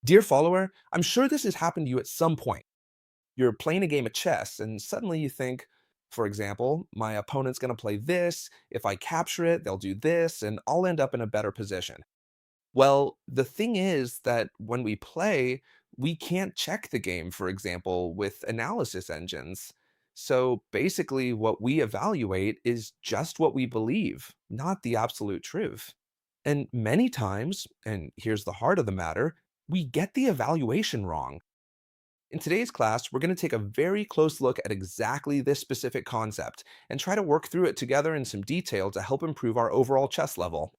Dear follower, I'm sure this has happened to you at some point. You're playing a game of chess and suddenly you think, for example, my opponent's going to play this, if I capture it, they'll do this, and I'll end up in a better position. Well, the thing is that when we play, we can't check the game, for example, with analysis engines. So basically, what we evaluate is just what we believe, not the absolute truth. And many times, and here's the heart of the matter, we get the evaluation wrong. In today's class, we're going to take a very close look at exactly this specific concept and try to work through it together in some detail to help improve our overall chess level.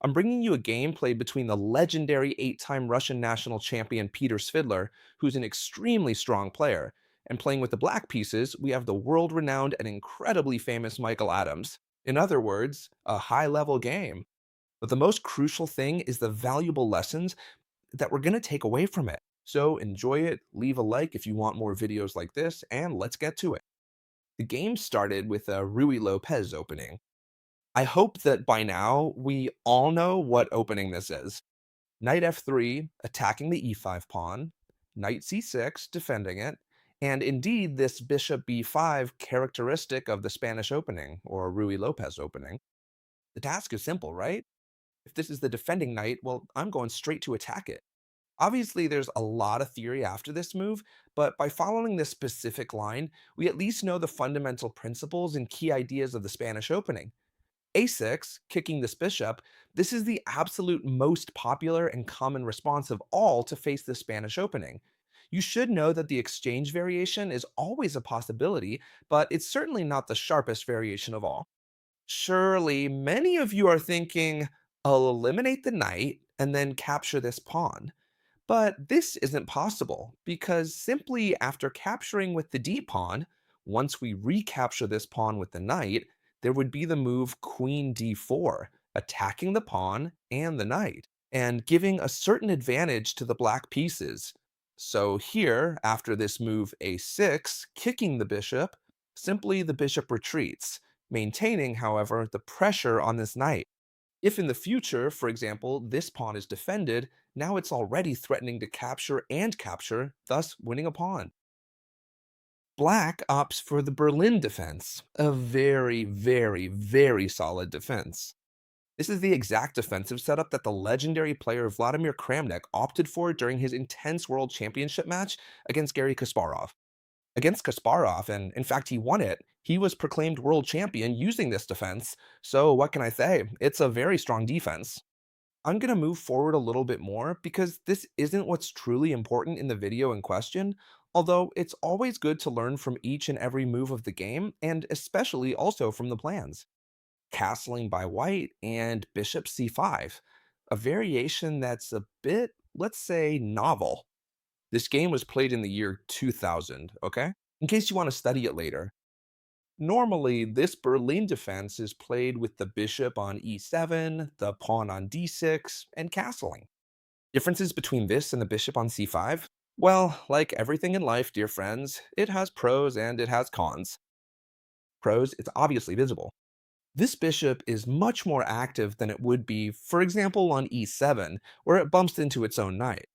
I'm bringing you a game played between the legendary 8 time Russian national champion Peter Svidler, who's an extremely strong player, and playing with the black pieces, we have the world renowned and incredibly famous Michael Adams. In other words, a high level game. But the most crucial thing is the valuable lessons that we're going to take away from it. So enjoy it, leave a like if you want more videos like this, and let's get to it. The game started with a Ruy Lopez opening. I hope that by now we all know what opening this is. Knight f3, attacking the e5 pawn, knight c6, defending it, and indeed this bishop b5 characteristic of the Spanish opening, or Ruy Lopez opening. The task is simple, right? If this is the defending knight, well, I'm going straight to attack it. Obviously, there's a lot of theory after this move, but by following this specific line, we at least know the fundamental principles and key ideas of the Spanish opening. A6, kicking this bishop, this is the absolute most popular and common response of all to face the Spanish opening. You should know that the exchange variation is always a possibility, but it's certainly not the sharpest variation of all. Surely, many of you are thinking, I'll eliminate the knight and then capture this pawn. But this isn't possible because simply after capturing with the d pawn, once we recapture this pawn with the knight, there would be the move queen d4, attacking the pawn and the knight, and giving a certain advantage to the black pieces. So here, after this move a6, kicking the bishop, simply the bishop retreats, maintaining, however, the pressure on this knight. If in the future, for example, this pawn is defended, now it's already threatening to capture and capture, thus winning a pawn. Black opts for the Berlin defense, a very, very, very solid defense. This is the exact defensive setup that the legendary player Vladimir Kramnik opted for during his intense world championship match against Garry Kasparov. Against Kasparov, and in fact he won it, he was proclaimed world champion using this defense, so what can I say? It's a very strong defense. I'm going to move forward a little bit more because this isn't what's truly important in the video in question, although it's always good to learn from each and every move of the game, and especially also from the plans. Castling by white and bishop c5, a variation that's a bit, let's say, novel. This game was played in the year 2000, okay? In case you want to study it later. Normally, this Berlin defense is played with the bishop on e7, the pawn on d6, and castling. Differences between this and the bishop on c5? Well, like everything in life, dear friends, it has pros and it has cons. Pros, it's obviously visible. This bishop is much more active than it would be, for example, on e7, where it bumps into its own knight.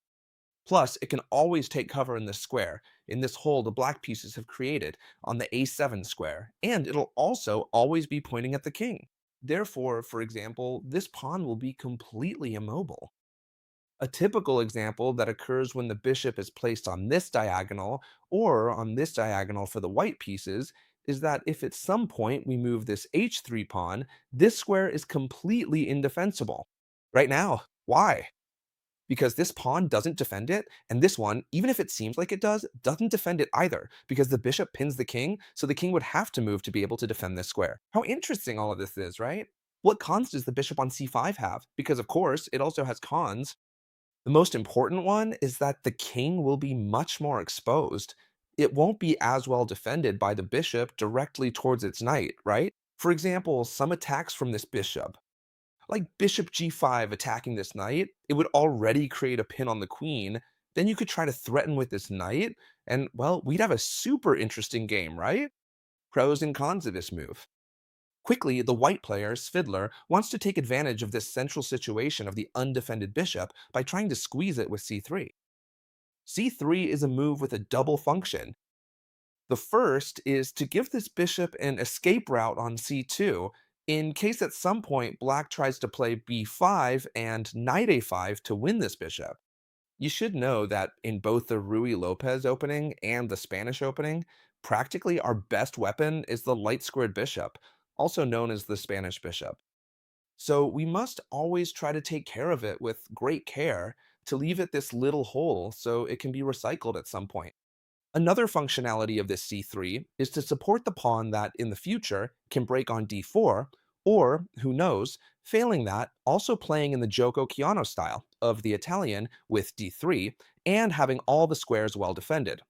Plus, it can always take cover in this square, in this hole the black pieces have created on the a7 square, and it'll also always be pointing at the king. Therefore, for example, this pawn will be completely immobile. A typical example that occurs when the bishop is placed on this diagonal or on this diagonal for the white pieces is that if at some point we move this h3 pawn, this square is completely indefensible. Right now, why? Because this pawn doesn't defend it, and this one, even if it seems like it does, doesn't defend it either, because the bishop pins the king, so the king would have to move to be able to defend this square. How interesting all of this is, right? What cons does the bishop on c5 have? Because of course, it also has cons. The most important one is that the king will be much more exposed. It won't be as well defended by the bishop directly towards its knight, right? For example, some attacks from this bishop like bishop g5 attacking this knight, it would already create a pin on the queen. Then you could try to threaten with this knight, and well, we'd have a super interesting game, right? Pros and cons of this move. Quickly, the white player, Svidler, wants to take advantage of this central situation of the undefended bishop by trying to squeeze it with c3. C3 is a move with a double function. The first is to give this bishop an escape route on c2 in case at some point black tries to play b5 and knight a5 to win this bishop. You should know that in both the Ruy Lopez opening and the Spanish opening, practically our best weapon is the light squared bishop, also known as the Spanish bishop. So we must always try to take care of it with great care to leave it this little hole so it can be recycled at some point. Another functionality of this c3 is to support the pawn that in the future can break on d4, or, who knows, failing that, also playing in the Gioco Chiano style of the Italian with d3 and having all the squares well defended.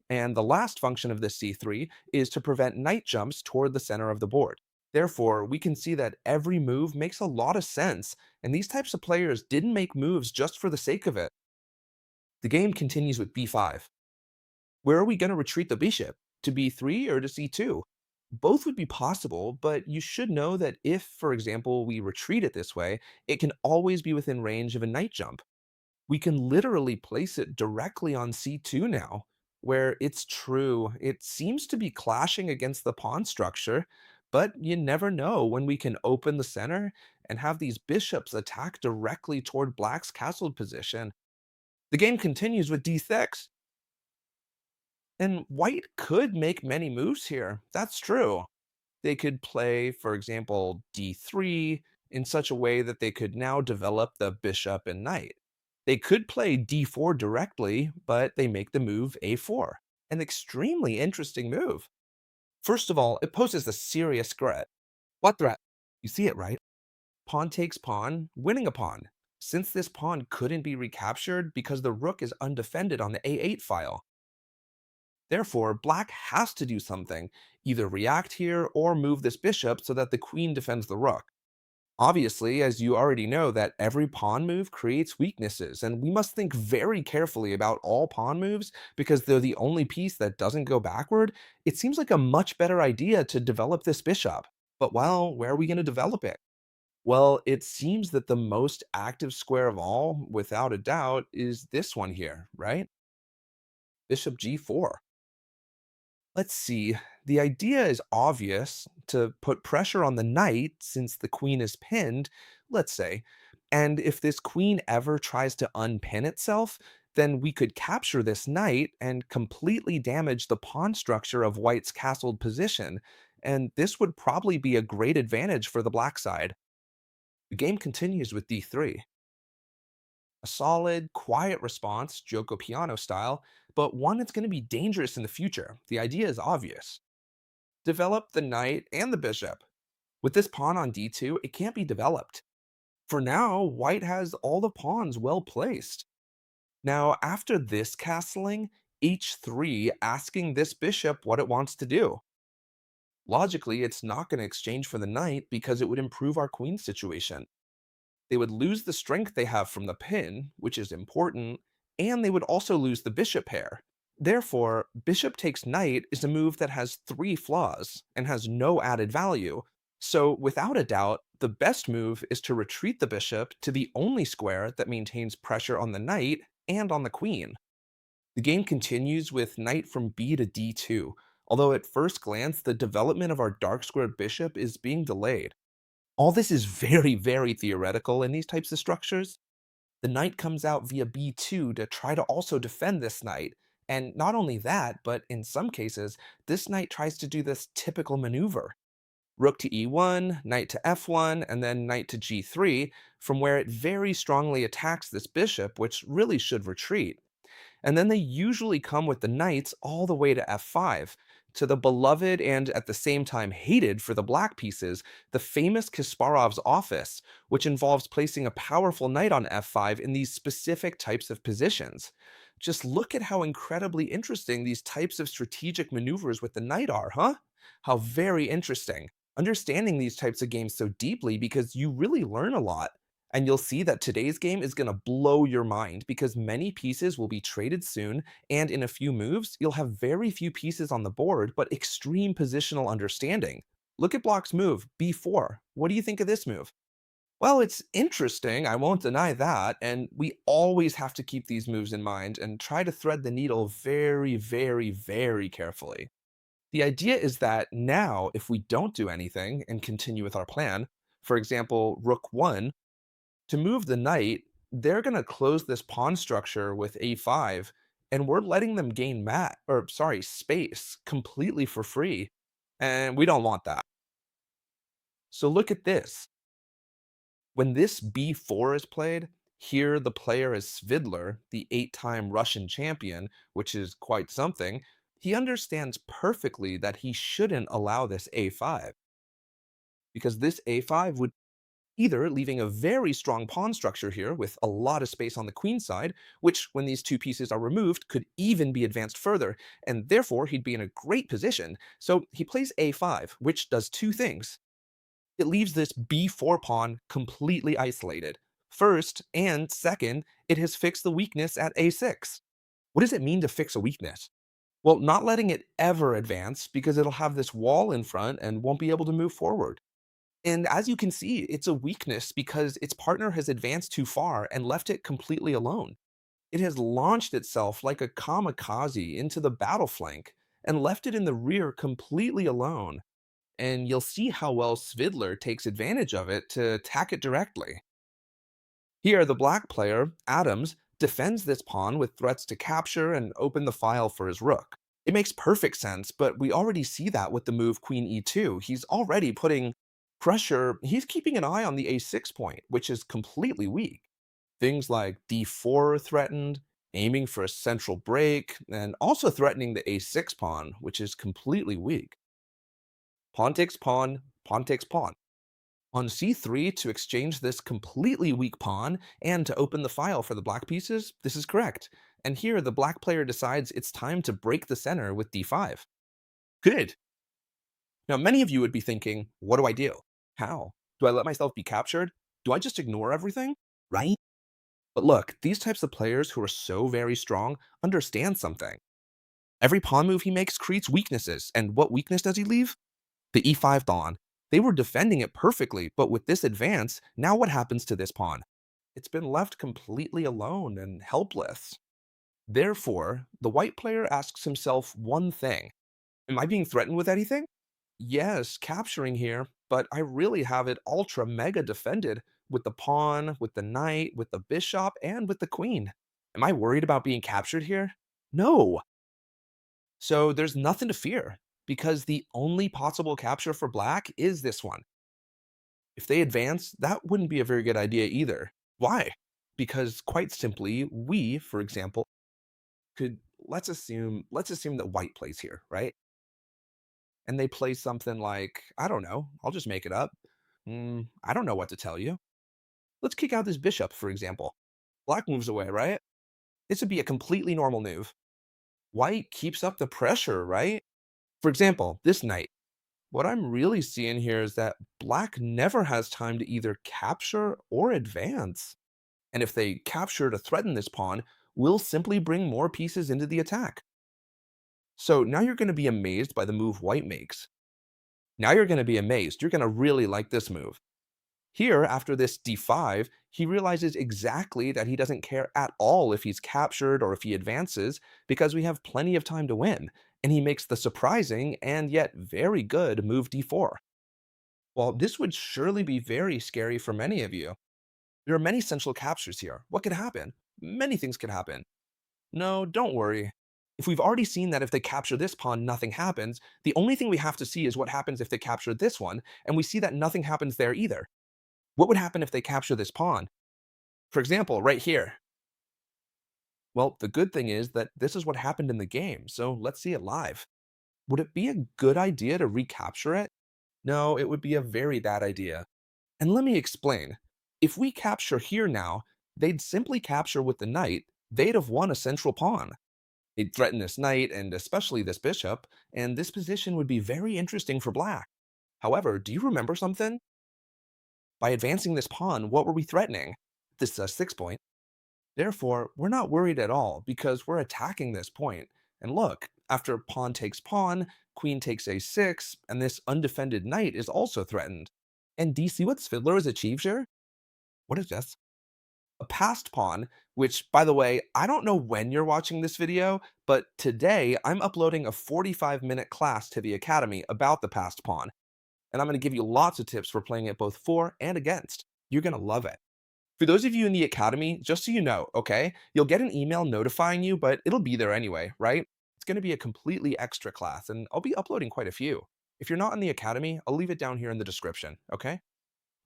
And the last function of this c3 is to prevent knight jumps toward the center of the board. Therefore, we can see that every move makes a lot of sense, and these types of players didn't make moves just for the sake of it. The game continues with b5. Where are we going to retreat the bishop? To b3 or to c2? Both would be possible, but you should know that if, for example, we retreat it this way, it can always be within range of a knight jump. We can literally place it directly on c2 now, where it's true, it seems to be clashing against the pawn structure, but you never know when we can open the center and have these bishops attack directly toward black's castled position. The game continues with d6. And white could make many moves here. That's true. They could play, for example, d3 in such a way that they could now develop the bishop and knight. They could play d4 directly, but they make the move a4. An extremely interesting move. First of all, it poses a serious threat. What threat? You see it, right? Pawn takes pawn, winning a pawn. Since this pawn couldn't be recaptured because the rook is undefended on the a8 file. Therefore, black has to do something, either react here or move this bishop so that the queen defends the rook. Obviously, as you already know, that every pawn move creates weaknesses, and we must think very carefully about all pawn moves because they're the only piece that doesn't go backward. It seems like a much better idea to develop this bishop. But well, where are we going to develop it? Well, it seems that the most active square of all, without a doubt, is this one here, right? Bishop g4. Let's see. The idea is obvious to put pressure on the knight since the queen is pinned, let's say. And if this queen ever tries to unpin itself, then we could capture this knight and completely damage the pawn structure of white's castled position. And this would probably be a great advantage for the black side. The game continues with d3. A solid, quiet response, Gioco Piano style, but one that's going to be dangerous in the future. The idea is obvious. Develop the knight and the bishop. With this pawn on d2, it can't be developed. For now, white has all the pawns well placed. Now, after this castling, h3 asking this bishop what it wants to do. Logically, it's not going to exchange for the knight because it would improve our queen situation. They would lose the strength they have from the pin, which is important, and they would also lose the bishop pair. Therefore, bishop takes knight is a move that has three flaws and has no added value. So, without a doubt, the best move is to retreat the bishop to the only square that maintains pressure on the knight and on the queen. The game continues with knight from b to d2, although at first glance the development of our dark squared bishop is being delayed. All this is very, very theoretical in these types of structures. The knight comes out via b2 to try to also defend this knight. And not only that, but in some cases, this knight tries to do this typical maneuver. Rook to e1, knight to f1, and then knight to g3, from where it very strongly attacks this bishop, which really should retreat. And then they usually come with the knights all the way to f5, to the beloved and at the same time hated for the black pieces, the famous Kasparov's office, which involves placing a powerful knight on f5 in these specific types of positions. Just look at how incredibly interesting these types of strategic maneuvers with the knight are, huh? How very interesting. Understanding these types of games so deeply because you really learn a lot. And you'll see that today's game is going to blow your mind because many pieces will be traded soon, and in a few moves, you'll have very few pieces on the board, but extreme positional understanding. Look at Block's move, b4. What do you think of this move? Well, it's interesting, I won't deny that, and we always have to keep these moves in mind and try to thread the needle very, very, very carefully. The idea is that now, if we don't do anything and continue with our plan, for example, rook 1, to move the knight, they're going to close this pawn structure with a5, and we're letting them gain space completely for free, and we don't want that. So look at this. When this b4 is played, here the player is Svidler, the 8-time Russian champion, which is quite something. He understands perfectly that he shouldn't allow this a5, because this a5 would either leaving a very strong pawn structure here with a lot of space on the queen side, which, when these two pieces are removed, could even be advanced further, and therefore he'd be in a great position. So he plays a5, which does two things. It leaves this b4 pawn completely isolated. First, and second, it has fixed the weakness at a6. What does it mean to fix a weakness? Well, not letting it ever advance because it'll have this wall in front and won't be able to move forward. And as you can see, it's a weakness because its partner has advanced too far and left it completely alone. It has launched itself like a kamikaze into the battle flank and left it in the rear completely alone. And you'll see how well Svidler takes advantage of it to attack it directly. Here, the black player, Adams, defends this pawn with threats to capture and open the file for his rook. It makes perfect sense, but we already see that with the move queen e2. He's already putting pressure, he's keeping an eye on the a6 point, which is completely weak. Things like d4 are threatened, aiming for a central break, and also threatening the a6 pawn, which is completely weak. Pawn takes pawn, pawn takes pawn. On c3, to exchange this completely weak pawn and to open the file for the black pieces, this is correct. And here, the black player decides it's time to break the center with d5. Good. Now, many of you would be thinking, what do I do? How? Do I let myself be captured? Do I just ignore everything? Right? But look, these types of players who are so very strong understand something. Every pawn move he makes creates weaknesses, and what weakness does he leave? The e5 pawn. They were defending it perfectly, but with this advance, now what happens to this pawn? It's been left completely alone and helpless. Therefore, the white player asks himself one thing. Am I being threatened with anything? Yes, capturing here, but I really have it ultra mega defended with the pawn, with the knight, with the bishop, and with the queen. Am I worried about being captured here? No. So there's nothing to fear because the only possible capture for black is this one. If they advance, that wouldn't be a very good idea either. Why? Because quite simply, we, for example, could let's assume that white plays here, right? And they play something like, I don't know, I'll just make it up. I don't know what to tell you. Let's kick out this bishop, for example. Black moves away, right? This would be a completely normal move. White keeps up the pressure, right? For example, this knight. What I'm really seeing here is that black never has time to either capture or advance. And if they capture to threaten this pawn, we'll simply bring more pieces into the attack. So now you're going to be amazed by the move white makes. Now you're going to be amazed. You're going to really like this move. Here, after this d5, he realizes exactly that he doesn't care at all if he's captured or if he advances, because we have plenty of time to win, and he makes the surprising and yet very good move d4. Well, this would surely be very scary for many of you. There are many central captures here. What could happen? Many things could happen. No, don't worry. If we've already seen that if they capture this pawn, nothing happens, the only thing we have to see is what happens if they capture this one, and we see that nothing happens there either. What would happen if they capture this pawn? For example, right here. Well, the good thing is that this is what happened in the game, so let's see it live. Would it be a good idea to recapture it? No, it would be a very bad idea. And let me explain. If we capture here now, they'd simply capture with the knight, they'd have won a central pawn. They'd threaten this knight and especially this bishop, and this position would be very interesting for black. However, do you remember something? By advancing this pawn, what were we threatening? This is a 6 point. Therefore, we're not worried at all because we're attacking this point. And look, after pawn takes pawn, queen takes a6, and this undefended knight is also threatened. And do you see what Svidler has achieved here? What is this? A passed pawn, which, by the way, I don't know when you're watching this video, but today I'm uploading a 45-minute class to the Academy about the passed pawn, and I'm going to give you lots of tips for playing it both for and against. You're going to love it. For those of you in the Academy, just so you know, okay, you'll get an email notifying you, but it'll be there anyway, right? It's going to be a completely extra class, and I'll be uploading quite a few. If you're not in the Academy, I'll leave it down here in the description, okay?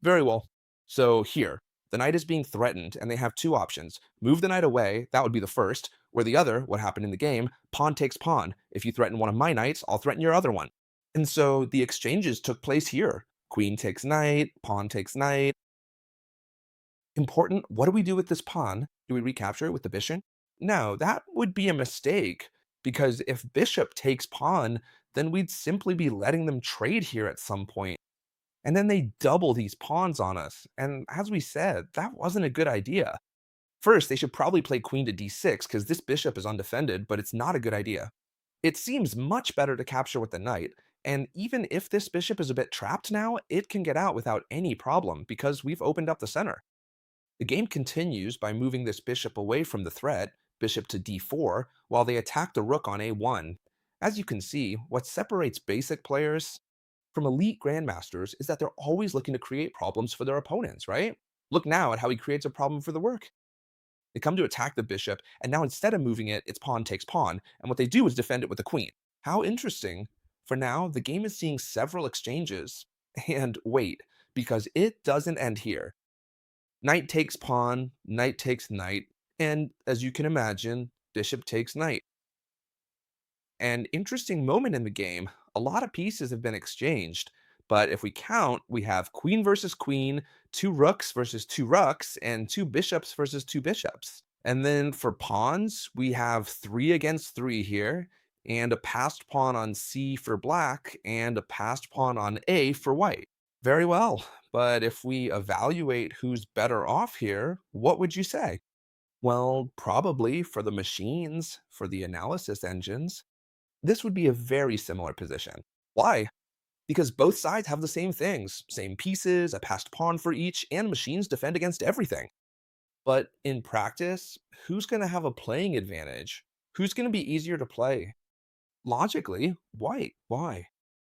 Very well. So here, the knight is being threatened, and they have two options. Move the knight away, that would be the first, or the other, what happened in the game, pawn takes pawn. If you threaten one of my knights, I'll threaten your other one. And so the exchanges took place here. Queen takes knight, pawn takes knight. Important, what do we do with this pawn? Do we recapture it with the bishop? No, that would be a mistake, because if bishop takes pawn, then we'd simply be letting them trade here at some point. And then they double these pawns on us. And as we said, that wasn't a good idea. First, they should probably play queen to d6 because this bishop is undefended, but it's not a good idea. It seems much better to capture with the knight. And even if this bishop is a bit trapped now, it can get out without any problem because we've opened up the center. The game continues by moving this bishop away from the threat, bishop to d4, while they attack the rook on a1. As you can see, what separates basic players from elite grandmasters is that they're always looking to create problems for their opponents, right? Look now at how he creates a problem for the rook. They come to attack the bishop, and now instead of moving it, it's pawn takes pawn, and what they do is defend it with the queen. How interesting. For now, the game is seeing several exchanges. And wait, because it doesn't end here. Knight takes pawn, knight takes knight, and as you can imagine, bishop takes knight. An interesting moment in the game. A lot of pieces have been exchanged, but if we count, we have queen versus queen, two rooks versus two rooks, and two bishops versus two bishops. And then for pawns, we have 3 against 3 here, and a passed pawn on C for black, and a passed pawn on A for white. Very well, but if we evaluate who's better off here, what would you say? Well, probably for the machines, for the analysis engines, this would be a very similar position. Why? Because both sides have the same things, same pieces, a passed pawn for each, and machines defend against everything. But in practice, who's going to have a playing advantage? Who's going to be easier to play? Logically, white. Why?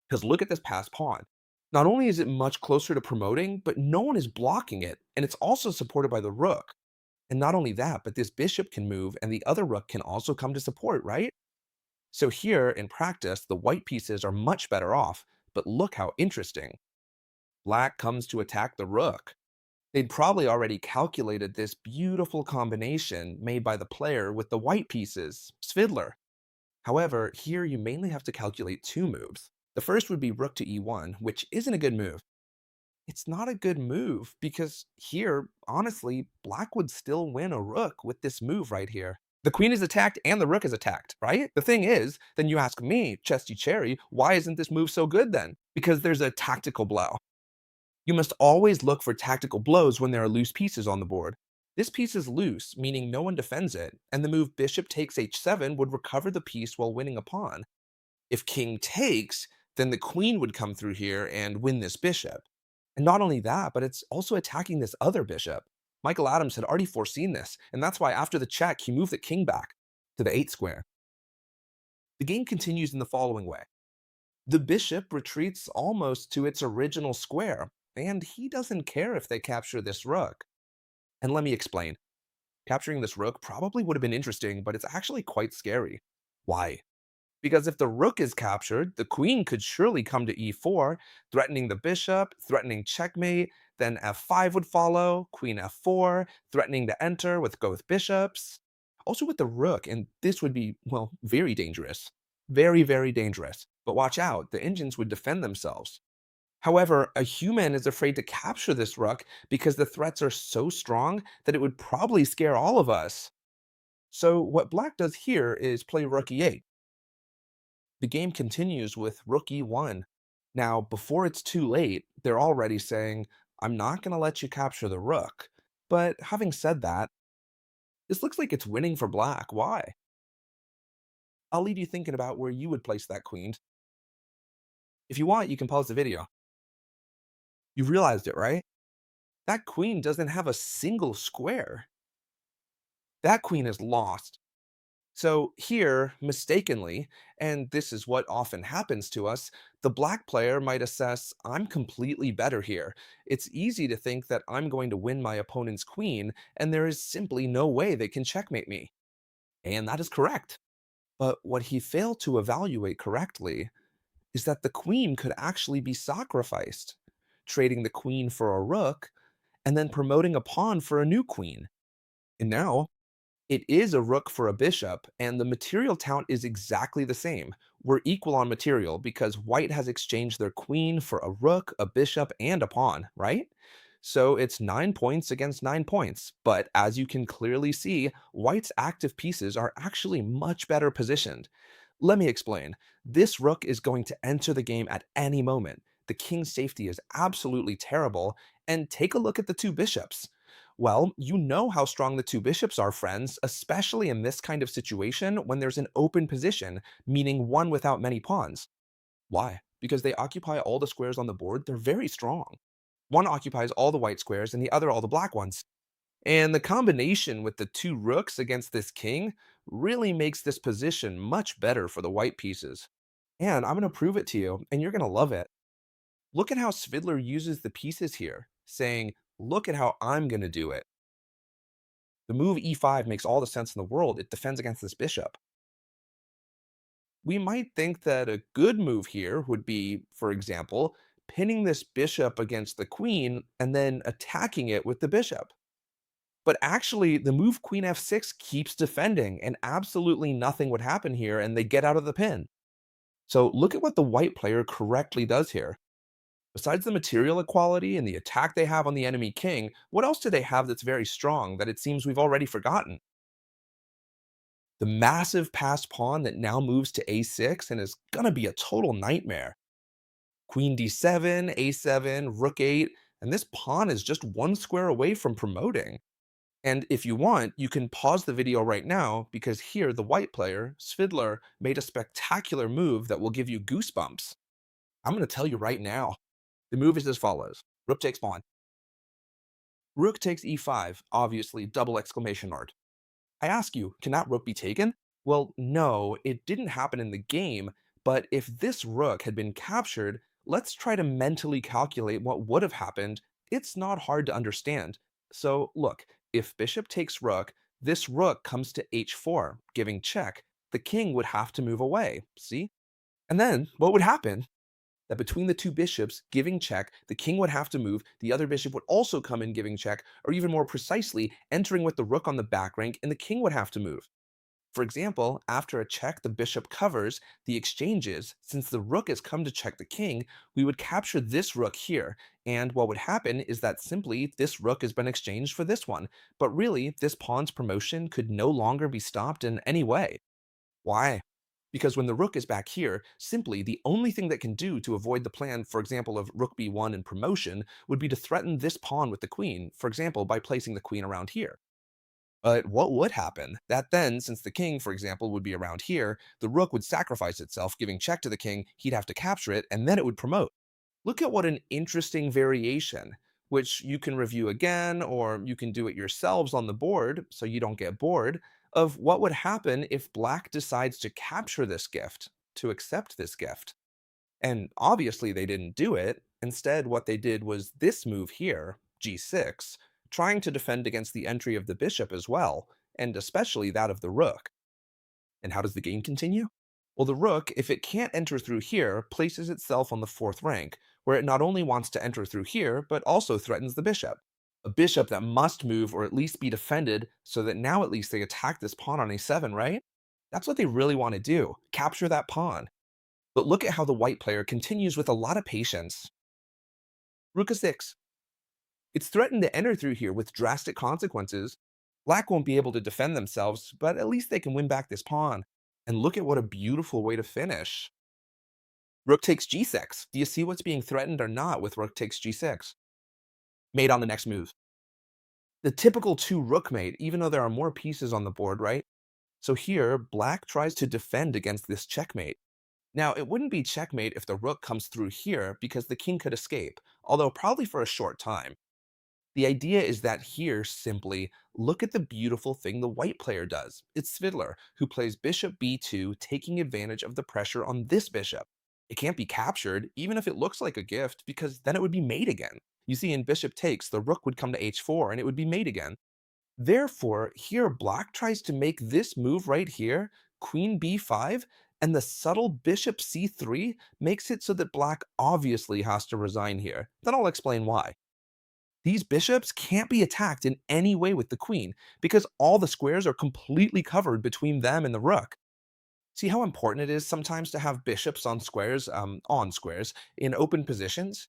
Because look at this passed pawn. Not only is it much closer to promoting, but no one is blocking it, and it's also supported by the rook. And not only that, but this bishop can move, and the other rook can also come to support, right? So here, in practice, the white pieces are much better off, but look how interesting. Black comes to attack the rook. They'd probably already calculated this beautiful combination made by the player with the white pieces, Svidler. However, here you mainly have to calculate two moves. The first would be rook to e1, which isn't a good move. It's not a good move because here, honestly, black would still win a rook with this move right here. The queen is attacked and the rook is attacked, right? The thing is, then you ask me, Chesty Cherry, why isn't this move so good then? Because there's a tactical blow. You must always look for tactical blows when there are loose pieces on the board. This piece is loose, meaning no one defends it, and the move bishop takes h7 would recover the piece while winning a pawn. If king takes, then the queen would come through here and win this bishop. And not only that, but it's also attacking this other bishop. Michael Adams had already foreseen this, and that's why after the check, he moved the king back to the 8 square. The game continues in the following way. The bishop retreats almost to its original square, and he doesn't care if they capture this rook. And let me explain. Capturing this rook probably would have been interesting, but it's actually quite scary. Why? Because if the rook is captured, the queen could surely come to e4, threatening the bishop, threatening checkmate, then f5 would follow, queen f4, threatening to enter with both bishops. Also with the rook, and this would be, well, very dangerous. Very, very dangerous. But watch out, the engines would defend themselves. However, a human is afraid to capture this rook because the threats are so strong that it would probably scare all of us. So what black does here is play rook e8. The game continues with rook e1. Now, before it's too late, they're already saying, I'm not going to let you capture the rook. But having said that, this looks like it's winning for black. Why? I'll leave you thinking about where you would place that queen. If you want, you can pause the video. You've realized it, right? That queen doesn't have a single square. That queen is lost. So here, mistakenly, and this is what often happens to us, the black player might assess, I'm completely better here. It's easy to think that I'm going to win my opponent's queen, and there is simply no way they can checkmate me. And that is correct. But what he failed to evaluate correctly is that the queen could actually be sacrificed, trading the queen for a rook, and then promoting a pawn for a new queen. And now it is a rook for a bishop, and the material count is exactly the same. We're equal on material because white has exchanged their queen for a rook, a bishop, and a pawn, right? So it's 9 points against 9 points. But as you can clearly see, white's active pieces are actually much better positioned. Let me explain. This rook is going to enter the game at any moment. The king's safety is absolutely terrible. And take a look at the two bishops. Well, you know how strong the two bishops are, friends, especially in this kind of situation when there's an open position, meaning one without many pawns. Why? Because they occupy all the squares on the board, they're very strong. One occupies all the white squares and the other all the black ones. And the combination with the two rooks against this king really makes this position much better for the white pieces. And I'm going to prove it to you, and you're going to love it. Look at how Svidler uses the pieces here, saying, look at how I'm going to do it. The move e5 makes all the sense in the world. It defends against this bishop. We might think that a good move here would be, for example, pinning this bishop against the queen and then attacking it with the bishop. But actually, the move queen f6 keeps defending, and absolutely nothing would happen here, and they get out of the pin. So look at what the white player correctly does here. Besides the material equality and the attack they have on the enemy king, what else do they have that's very strong that it seems we've already forgotten? The massive passed pawn that now moves to a6 and is gonna be a total nightmare. Queen d7, a7, rook 8, and this pawn is just one square away from promoting. And if you want, you can pause the video right now because here the white player, Svidler, made a spectacular move that will give you goosebumps. I'm gonna tell you right now. The move is as follows. Rook takes pawn. Rook takes e5, obviously double exclamation mark. I ask you, can that rook be taken? Well, no, it didn't happen in the game, but if this rook had been captured, let's try to mentally calculate what would have happened. It's not hard to understand. So, look, if bishop takes rook, this rook comes to h4, giving check. The king would have to move away, see? And then, what would happen? That between the two bishops giving check, the king would have to move, the other bishop would also come in giving check, or even more precisely, entering with the rook on the back rank, and the king would have to move. For example, after a check the bishop covers, the exchange is, since the rook has come to check the king, we would capture this rook here, and what would happen is that simply this rook has been exchanged for this one, but really this pawn's promotion could no longer be stopped in any way. Why? Because when the rook is back here, simply the only thing that can do to avoid the plan, for example, of rook b1 and promotion, would be to threaten this pawn with the queen, for example, by placing the queen around here. But what would happen? That then, since the king, for example, would be around here, the rook would sacrifice itself, giving check to the king, he'd have to capture it, and then it would promote. Look at what an interesting variation, which you can review again, or you can do it yourselves on the board so you don't get bored, of what would happen if black decides to capture this gift, to accept this gift. And obviously they didn't do it. Instead, what they did was this move here, g6, trying to defend against the entry of the bishop as well, and especially that of the rook. And how does the game continue? Well, the rook, if it can't enter through here, places itself on the fourth rank, where it not only wants to enter through here, but also threatens the bishop. A bishop that must move or at least be defended, so that now at least they attack this pawn on a7, right? That's what they really want to do, capture that pawn. But look at how the white player continues with a lot of patience. Rook a6. It's threatened to enter through here with drastic consequences. Black won't be able to defend themselves, but at least they can win back this pawn. And look at what a beautiful way to finish. Rook takes g6. Do you see what's being threatened or not with rook takes g6? Mate on the next move. The typical two rook mate, even though there are more pieces on the board, right? So here, black tries to defend against this checkmate. Now, it wouldn't be checkmate if the rook comes through here because the king could escape, although probably for a short time. The idea is that here, simply look at the beautiful thing the white player does. It's Fiddler, who plays bishop b2, taking advantage of the pressure on this bishop. It can't be captured, even if it looks like a gift, because then it would be mate again. You see, in bishop takes, the rook would come to h4 and it would be mate again. Therefore, here black tries to make this move right here, queen b5, and the subtle bishop c3 makes it so that black obviously has to resign here. Then I'll explain why. These bishops can't be attacked in any way with the queen because all the squares are completely covered between them and the rook. See how important it is sometimes to have bishops on squares in open positions?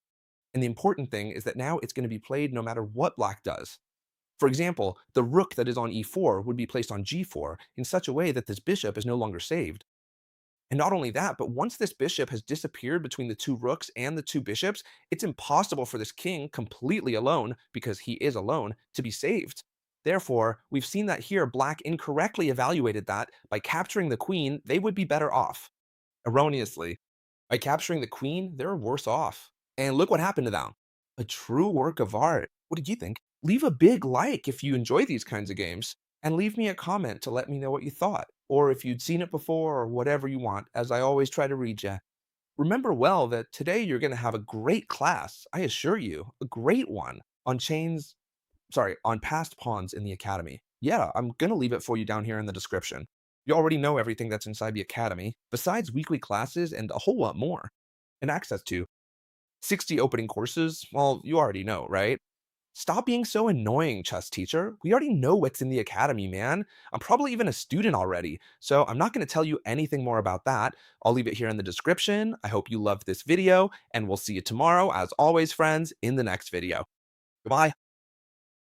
And the important thing is that now it's going to be played no matter what black does. For example, the rook that is on e4 would be placed on g4 in such a way that this bishop is no longer saved. And not only that, but once this bishop has disappeared between the two rooks and the two bishops, it's impossible for this king, completely alone, because he is alone, to be saved. Therefore, we've seen that here black incorrectly evaluated that by capturing the queen, they would be better off. Erroneously, by capturing the queen, they're worse off. And look what happened to them. A true work of art. What did you think? Leave a big like if you enjoy these kinds of games, and leave me a comment to let me know what you thought, or if you'd seen it before, or whatever you want, as I always try to read you. Remember well that today you're going to have a great class, I assure you, a great one, on past pawns in the academy. Yeah, I'm going to leave it for you down here in the description. You already know everything that's inside the academy, besides weekly classes and a whole lot more. And access to 60 opening courses, well, you already know, right? Stop being so annoying, chess teacher. We already know what's in the academy, man. I'm probably even a student already, so I'm not going to tell you anything more about that. I'll leave it here in the description. I hope you loved this video, and we'll see you tomorrow, as always, friends, in the next video. Goodbye.